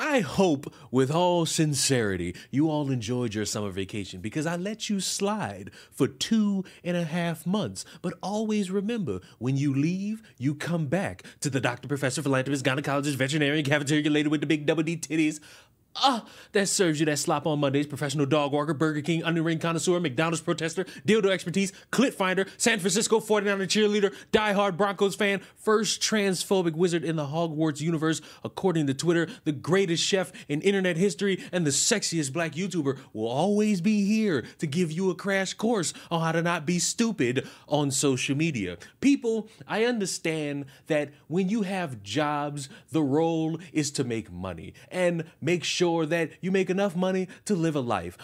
I hope with all sincerity you all enjoyed your summer vacation because I let you slide for 2.5 months. But always remember, when you leave, you come back to the doctor, professor, philanthropist, gynecologist, veterinarian, cafeteria lady with the big double D titties. That serves you that slop on Mondays, professional dog walker, Burger King, onion ring connoisseur, McDonald's protester, dildo expertise, clit finder, San Francisco 49er cheerleader, diehard Broncos fan, first transphobic wizard in the Hogwarts universe, according to Twitter, the greatest chef in internet history, and the sexiest black YouTuber will always be here to give you a crash course on how to not be stupid on social media. People, I understand that when you have jobs, the role is to make money and make sure that you make enough money to live a life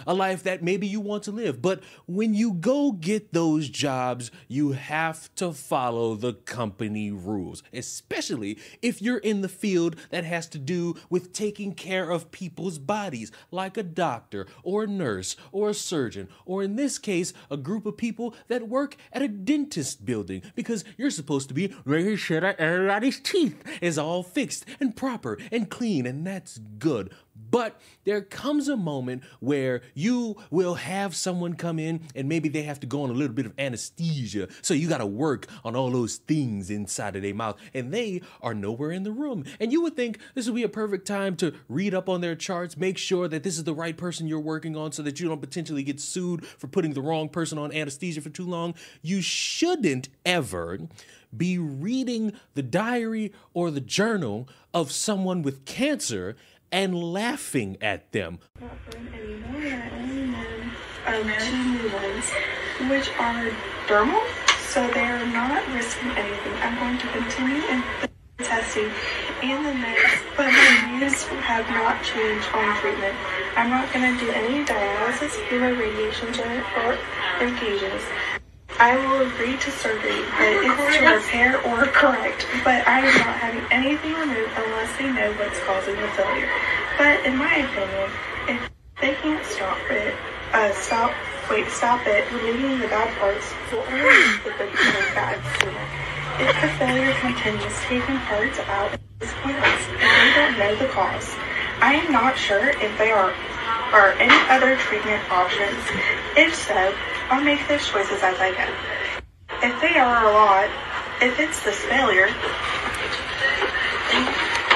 that maybe you want to live. But when you go get those jobs, you have to follow the company rules, especially if you're in the field that has to do with taking care of people's bodies, like a doctor or a nurse or a surgeon, or in this case, a group of people that work at a dentist building, because you're supposed to be making sure that everybody's teeth is all fixed and proper and clean, and that's good. But there comes a moment where you will have someone come in and maybe they have to go on a little bit of anesthesia. So you got to work on all those things inside of their mouth and they are nowhere in the room. And you would think this would be a perfect time to read up on their charts, make sure that this is the right person you're working on so that you don't potentially get sued for putting the wrong person on anesthesia for too long. You shouldn't ever be reading the diary or the journal of someone with cancer and laughing at them. Not burn anymore, and I only know 2 new ones, which are dermal, so they are not risking anything. I'm going to continue in the testing and the meds, but my views have not changed on treatment. I'm not going to do any dialysis, chemo, radiation, or infusions. I will agree to surgery, but it's to repair or correct. But I am not having anything removed unless they know what's causing the failure. But in my opinion, if they can't stop it, removing the bad parts will only make the good bad sooner. If the failure continues, taking parts out is pointless if they don't know the cause. I am not sure if there are any other treatment options. If so, I'll make those choices as I go. If they are a lot, if it's this failure,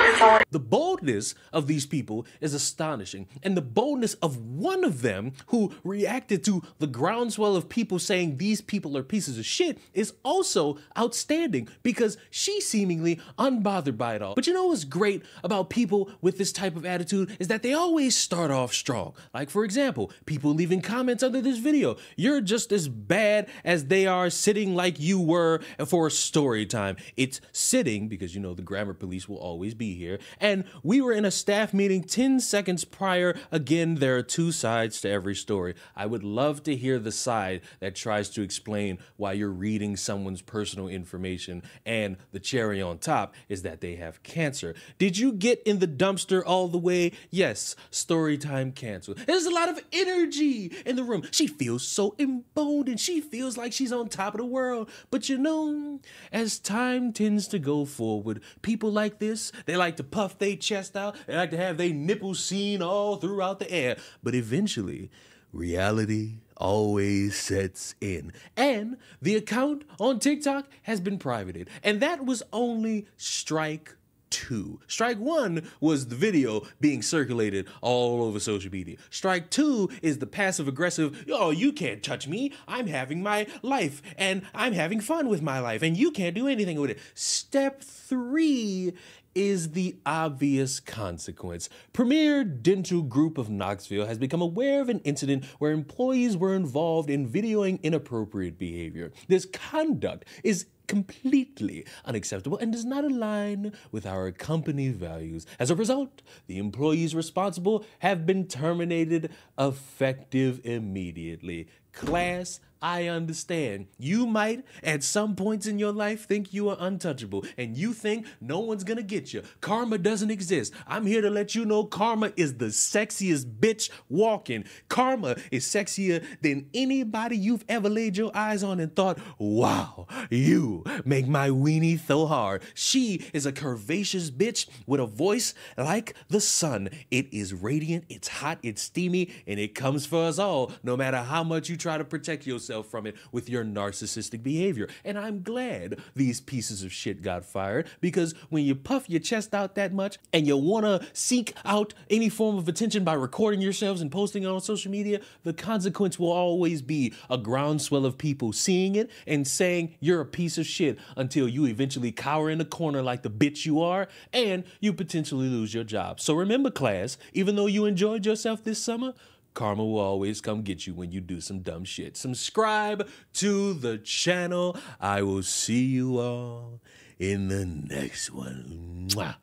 it's all. The boldness of these people is astonishing, and the boldness of one of them who reacted to the groundswell of people saying these people are pieces of shit is also outstanding because she's seemingly unbothered by it all. But you know what's great about people with this type of attitude is that they always start off strong. Like, for example, people leaving comments under this video. You're just as bad as they are sitting like you were for story time. It's sitting because, you know, the grammar police will always be here. And we were in a staff meeting 10 seconds prior. Again, there are 2 sides to every story. I would love to hear the side that tries to explain why you're reading someone's personal information and the cherry on top is that they have cancer. Did you get in the dumpster all the way? Yes, story time canceled. There's a lot of energy in the room. She feels so emboldened. She feels like she's on top of the world. But you know, as time tends to go forward, people like this, they like to puff their chest out. They like to have their nipples seen all throughout the air. But eventually, reality always sets in. And the account on TikTok has been privated. And that was only strike 2. Strike 1 was the video being circulated all over social media. Strike 2 is the passive aggressive, oh, you can't touch me. I'm having my life and I'm having fun with my life and you can't do anything with it. Step 3 is the obvious consequence. Premier Dental Group of Knoxville has become aware of an incident where employees were involved in videoing inappropriate behavior. This conduct is completely unacceptable and does not align with our company values. As a result, the employees responsible have been terminated effective immediately. Class, I understand. You might, at some points in your life, think you are untouchable, and you think no one's gonna get you. Karma doesn't exist. I'm here to let you know karma is the sexiest bitch walking. Karma is sexier than anybody you've ever laid your eyes on and thought, wow, you you make my weenie so hard. She is a curvaceous bitch with a voice like the sun. It is radiant, it's hot, it's steamy, and it comes for us all, no matter how much you try to protect yourself from it with your narcissistic behavior. And I'm glad these pieces of shit got fired, because when you puff your chest out that much and you want to seek out any form of attention by recording yourselves and posting it on social media, the consequence will always be a groundswell of people seeing it and saying you're a piece of shit, until you eventually cower in a corner like the bitch you are, and you potentially lose your job. So remember, class, even though you enjoyed yourself this summer, karma will always come get you when you do some dumb shit. Subscribe to the channel. I will see you all in the next one. Mwah.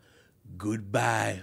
Goodbye.